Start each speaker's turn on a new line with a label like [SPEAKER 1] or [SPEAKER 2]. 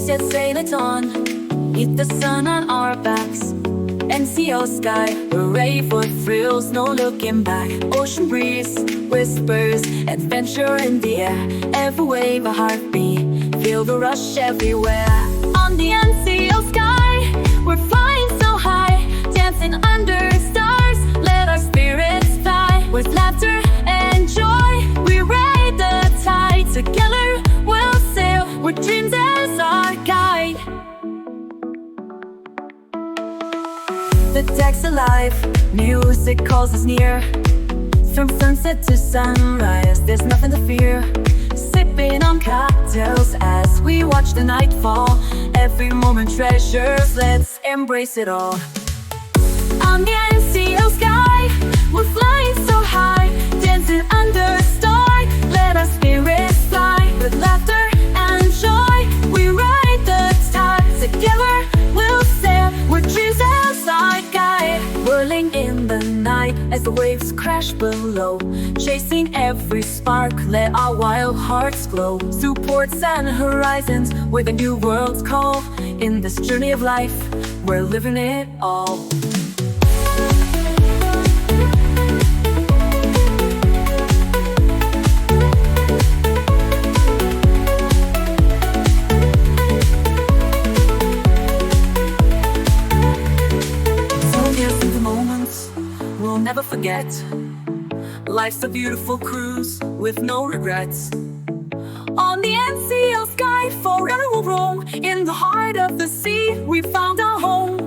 [SPEAKER 1] yet sail it on. Meet the sun on our backs. NCL Sky, hooray for thrills, no looking back. Ocean breeze, whispers, adventure in the air. Every wave a heartbeat, feel the rush everywhere. On the NCL Sky, we're flying so high, dancing under stars, let our spirits fly. With laughter and joy, we ride the tide. Together we'll sail, with dreams as our guide. The deck's alive, music calls us near. From sunset to sunrise, there's nothing to fear. Sipping on cocktails as we watch the night fall. Every moment treasures, let's embrace it all. On the NCL Sky, we're flying so high, dancing under stars, let our spirits fly. With laughter and joy, we ride the tide. Together we'll sail, with dreams as our guide. Whirling in the night as the waves crash below, chasing every spark, let our wild hearts glow. To ports and horizons, where the new worlds call. In this journey of life, we're living it all. We'll never forget. Life's a beautiful cruise with no regrets. On the NCL Sky, forever we'll roam. In the heart of the sea, we found our home.